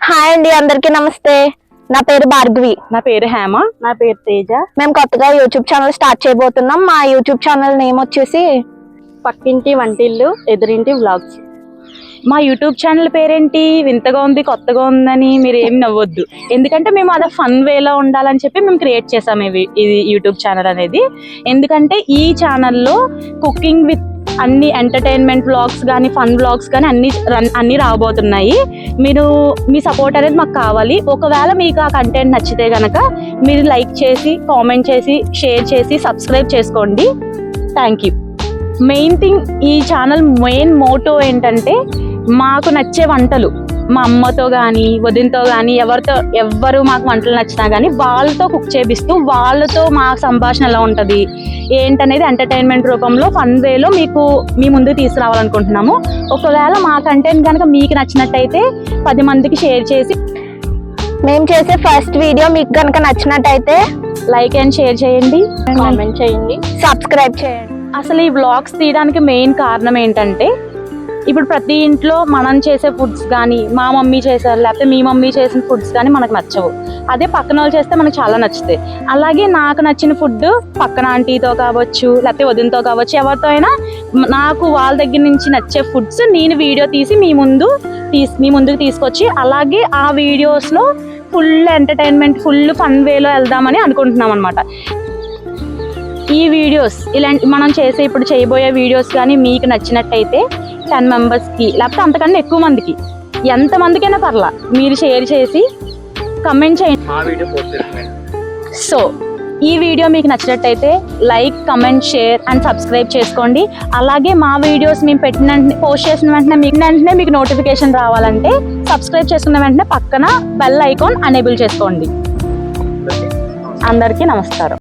Hi అండి, అందరికీ నమస్తే. నా పేరు భార్గవి. నా పేరు హేమ. నా పేరు తేజ. మేము కొత్తగా యూట్యూబ్ ఛానల్ స్టార్ట్ చేయబోతున్నాం. మా యూట్యూబ్ ఛానల్ నేమ్ వచ్చేసి పక్కింటి వంటిల్లు ఎదురింటి వ్లాగ్స్. మా యూట్యూబ్ ఛానల్ పేరేంటి వింతగా ఉంది, కొత్తగా ఉందని మీరు ఏమి నవ్వొద్దు. ఎందుకంటే మేము అదే ఫన్ వేలో ఉండాలని చెప్పి మేము క్రియేట్ చేసాము ఇది యూట్యూబ్ ఛానల్ అనేది. ఎందుకంటే ఈ ఛానల్లో కుకింగ్ విత్ అన్ని ఎంటర్టైన్మెంట్ వ్లాగ్స్ కానీ ఫన్ వ్లాగ్స్ కానీ అన్ని రాబోతున్నాయి. మీరు మీ సపోర్ట్ అనేది మాకు కావాలి. ఒకవేళ మీకు ఆ కంటెంట్ నచ్చితే కనుక మీరు లైక్ చేసి, కామెంట్ చేసి, షేర్ చేసి, సబ్స్క్రైబ్ చేసుకోండి. Thank you. మెయిన్ థింగ్, ఈ ఛానల్ మెయిన్ మోటో ఏంటంటే మాకు నచ్చే వంటలు మా అమ్మతో కానీ వదినతో కానీ ఎవరు మాకు వంటలు నచ్చినా కానీ వాళ్ళతో కుక్ చేపిస్తూ వాళ్ళతో మా సంభాషణ ఎలా ఉంటుంది ఏంటనేది ఎంటర్టైన్మెంట్ రూపంలో ఫన్ వేలో మీకు మీ ముందుకు తీసుకురావాలనుకుంటున్నాము. ఒకవేళ మా కంటెంట్ కనుక మీకు నచ్చినట్టయితే 10 మందికి షేర్ చేసి, మేము చేసే ఫస్ట్ వీడియో మీకు కనుక నచ్చినట్టయితే లైక్ అండ్ షేర్ చేయండి, కామెంట్ చేయండి, సబ్స్క్రైబ్ చేయండి. అసలు ఈ వ్లాగ్స్ తీయడానికి మెయిన్ కారణం ఏంటంటే ఇప్పుడు ప్రతి ఇంట్లో మనం చేసే ఫుడ్స్ కానీ మా మమ్మీ చేశారు లేకపోతే మీ మమ్మీ చేసిన ఫుడ్స్ కానీ మనకు నచ్చవు. అదే పక్కన వాళ్ళు చేస్తే మనకు చాలా నచ్చుతాయి. అలాగే నాకు నచ్చిన ఫుడ్ పక్కన ఆంటీతో కావచ్చు లేకపోతే వదినతో కావచ్చు ఎవరితో అయినా నాకు వాళ్ళ దగ్గర నుంచి నచ్చే ఫుడ్స్ నేను వీడియో తీసి మీ ముందుకు తీసుకొచ్చి అలాగే ఆ వీడియోస్లో ఫుల్ ఎంటర్టైన్మెంట్ ఫుల్ ఫన్ వేలో వెళ్దామని అనుకుంటున్నాం అనమాట. ఈ వీడియోస్ ఇలాంటి మనం ఇప్పుడు చేయబోయే వీడియోస్ కానీ మీకు నచ్చినట్టయితే 10 మెంబర్స్కి లేకపోతే అంతకన్నా ఎక్కువ మందికి, ఎంతమందికైనా పర్లా, మీరు షేర్ చేసి కమెంట్ చేయండి. సో ఈ వీడియో మీకు నచ్చినట్టయితే like, comment, share and subscribe చేసుకోండి. అలాగే మా వీడియోస్ మేము పోస్ట్ చేసిన వెంటనే మీకు నోటిఫికేషన్ రావాలంటే సబ్స్క్రైబ్ చేసుకున్న వెంటనే పక్కన బెల్ ఐకాన్ ఎనేబుల్ చేసుకోండి. అందరికీ నమస్కారం.